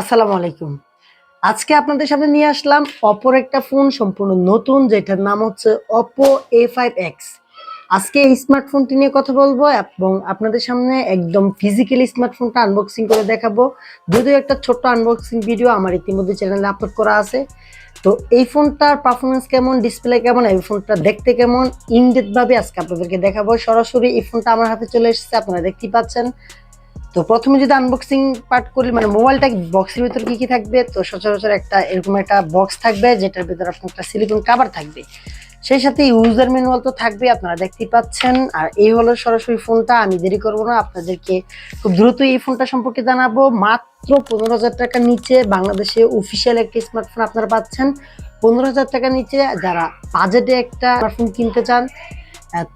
আসসালামু আলাইকুম। আজকে আপনাদের সামনে নিয়ে আসলাম অপোর একটা ফোন সম্পূর্ণ নতুন, যেটার নাম হচ্ছে Oppo A5x। আজকে এই স্মার্টফোনটি নিয়ে কথা বলবো এবং আপনাদের সামনে একদম ফিজিক্যালি স্মার্টফোনটা আনবক্সিং করে দেখাবো। যদিও একটা ছোট্ট আনবক্সিং ভিডিও আমার ইতিমধ্যে চ্যানেলে আপলোড করা আছে। তো এই ফোনটার পারফরমেন্স কেমন, ডিসপ্লে কেমন, এই ফোনটা দেখতে কেমন, ইনডেপথ ভাবে আজকে আপনাদেরকে দেখাবো। সরাসরি এই ফোনটা আমার হাতে চলে এসেছে, আপনারা দেখতেই পাচ্ছেন। তো প্রথমে যদি আনবক্সিং পার্ট করি, মানে মোবাইলটা বক্সের ভিতর কি কি থাকবে, তো সচরাচর একটা এরকম একটা বক্স থাকবে যেটার ভিতর আপনার একটা সিলিকন কভার থাকবে, সেই সাথে ইউজার ম্যানুয়াল তো থাকবে, আপনারা দেখতেই পাচ্ছেন। আর এই হলো সরাসরি ফোনটা। আমি দেরি করবো না, আপনাদেরকে খুব দ্রুত এই ফোনটা সম্পর্কে জানাবো। মাত্র 15,000 টাকার নিচে বাংলাদেশে অফিসিয়াল একটা স্মার্টফোন আপনারা পাচ্ছেন। 15,000 টাকার নিচে যারা বাজেটে একটা স্মার্টফোন কিনতে চান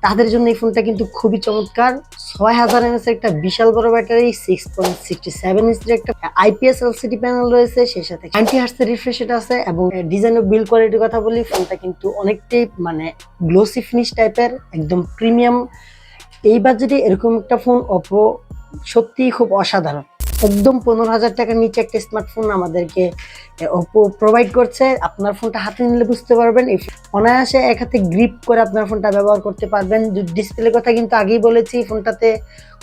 তাদের জন্য এই ফোনটা কিন্তু খুবই চমৎকার। 6000 mAh একটা বিশাল বড় ব্যাটারি, 6.67 ইঞ্চির একটা IPS LCD প্যানেল রয়েছে, সেই সাথে 90 হার্টজ এর রিফ্রেশ রেট আছে। এবং ডিজাইন ও বিল্ড কোয়ালিটির কথা বলি, ফোনটা কিন্তু অনেকটাই মানে গ্লোসি ফিনিশ টাইপের, একদম প্রিমিয়াম। এই বাজেটে এরকম একটা ফোন Oppo সত্যিই খুব অসাধারণ। একদম 15,000 টাকার নিচে একটা স্মার্টফোন আমাদেরকে Oppo প্রোভাইড করছে। আপনার ফোনটা হাতে নিলে বুঝতে পারবেন, এই অনায়াসে এক হাতে গ্রিপ করে আপনার ফোনটা ব্যবহার করতে পারবেন। ডিসপ্লের কথা কিন্তু আগেই বলেছি, ফোনটাতে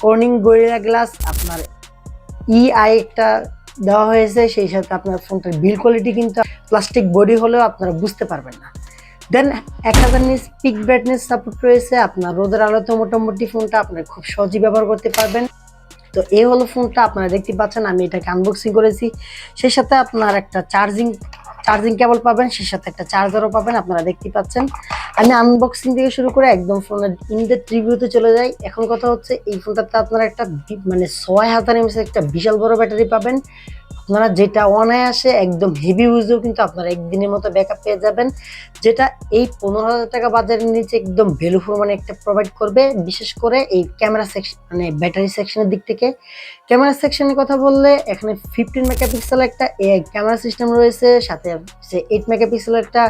কর্নিং গরিলা গ্লাস আপনার EI একটা দেওয়া হয়েছে, সেই সাথে আপনার ফোনটার বিল্ড কোয়ালিটি কিন্তু প্লাস্টিক বডি হলেও আপনারা বুঝতে পারবেন না। দেন 1000 নিটস পিক ব্রাইটনেস সাপোর্ট রয়েছে। আপনার রোদের আলোতে মোটামুটি ফোনটা আপনারা খুব সহজেই ব্যবহার করতে পারবেন। তো এই হলো ফোনটা, আপনারা দেখতে পাচ্ছেন আমি এটাকে আনবক্সিং করেছি। সেই সাথে আপনার একটা চার্জিং কেবল পাবেন, সেই সাথে একটা চার্জারও পাবেন, আপনারা দেখতে পাচ্ছেন। আমি আনবক্সিং থেকে শুরু করে একদম ফোনের ইনডেপথ রিভিউতে চলে যাই। এখন কথা হচ্ছে, এই ফোনটাতে আপনারা একটা মানে 6000 mAh একটা বিশাল বড় ব্যাটারি পাবেন, আপনারা যেটা অনায়াসে একদম হেভি ইউজেও কিন্তু আপনারা একদিনের মতো ব্যাকআপ পেয়ে যাবেন, যেটা এই 15,000 টাকা বাজারের নিচে একদম ভ্যালু ফর মানি একটা প্রোভাইড করবে। বিশেষ করে এই ক্যামেরা সেকশন, মানে ব্যাটারি সেকশনের দিক থেকে। ক্যামেরা সেকশনের কথা বললে এখানে 15 মেগাপিক্সেল একটা ক্যামেরা সিস্টেম রয়েছে, সাথে 8 মেগাপিক্সেল একটা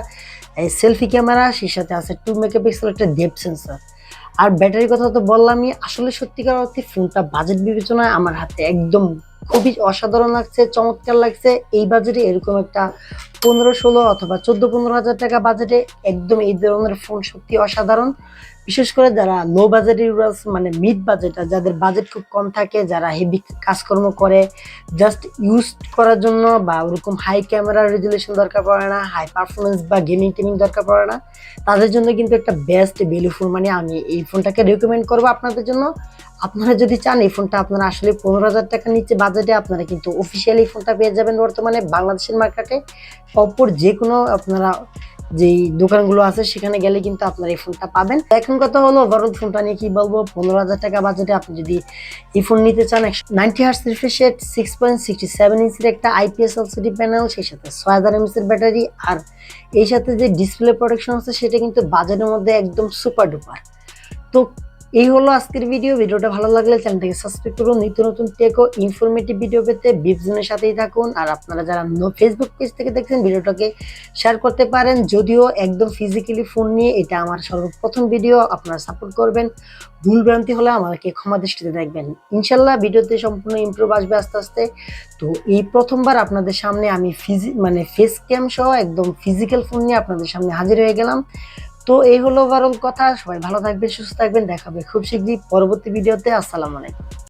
সেলফি ক্যামেরা, সেই সাথে আছে 2 মেগাপিক্সেল একটা ডেপথ সেন্সর। আর ব্যাটারির কথা তো বললামই। আসলে সত্যিকার অর্থে ফোনটা বাজেট বিবেচনায় আমার হাতে একদম খুবই অসাধারণ লাগছে, চমৎকার লাগছে। এই বাজেটে এরকম একটা 15-16 অথবা 14-15 হাজার টাকা বাজেটে একদম এই ধরনের ফোন সত্যি অসাধারণ। বিশেষ করে যারা লো বাজেটের ইউজার্স, মানে মিড বাজেট, যাদের বাজেট খুব কম থাকে, যারা হেভি কাজকর্ম করে জাস্ট ইউজ করার জন্য, বা ওরকম হাই ক্যামেরা রেজুলেশন দরকার পড়ে না, হাই পারফরমেন্স বা গেমিং টেমিং দরকার পড়ে না, তাদের জন্য কিন্তু একটা বেস্ট ভ্যালু ফর মানি আমি এই ফোনটাকে রেকমেন্ড করবো আপনাদের জন্য। আপনারা যদি চান এই ফোনটা আপনারা আসলে 15,000 টাকার নিচে বাজেটে আপনারা কিন্তু অফিসিয়ালি ফোনটা পেয়ে যাবেন বর্তমানে বাংলাদেশের মার্কেটে। অপর যে কোনো আপনারা যেই দোকানগুলো আছে সেখানে গেলে কিন্তু আপনারা এই ফোনটা পাবেন। এখন কথা হলো ওভারঅল ফোনটা নিয়ে কি বলবো। 15,000 টাকা বাজেটে আপনি যদি এই ফোন নিতে চান, 90 হার্টজ রিফ্রেশ রেট, 6.67 ইঞ্চির একটা IPS LCD প্যানেল, সেই সাথে 6000 mAh এর ব্যাটারি, আর এই সাথে যে ডিসপ্লে প্রোটেকশন আছে সেটা কিন্তু বাজেটের মধ্যে একদম সুপার ডুপার। তো এই হলো আজকের ভিডিওটা ভালো লাগলে চ্যানেলটাকে সাবস্ক্রাইব করুন। নিত্য নতুন টেক ও ইনফরমেটিভ ভিডিও পেতে বিপজনের সাথেই থাকুন। আর আপনারা যারা ফেসবুক পেজ থেকে দেখছেন, ভিডিওটাকে শেয়ার করতে পারেন। যদিও একদম ফিজিক্যালি ফোন নিয়ে এটা আমার সর্বপ্রথম ভিডিও, আপনারা সাপোর্ট করবেন। ভুল ভ্রান্তি হলে আমাকে ক্ষমা দৃষ্টিতে দেখবেন। ইনশাল্লাহ ভিডিওতে সম্পূর্ণ ইমপ্রুভ আসবে আস্তে আস্তে। তো এই প্রথমবার আপনাদের সামনে আমি মানে ফেস ক্যাম সহ একদম ফিজিক্যাল ফোন নিয়ে আপনাদের সামনে হাজির হয়ে গেলাম। তো এই হলো ওভারঅল কথা। সবাই ভালো থাকবেন, সুস্থ থাকবেন, দেখা হবে খুব শীঘ্রই পরবর্তী ভিডিওতে। আসসালামু আলাইকুম।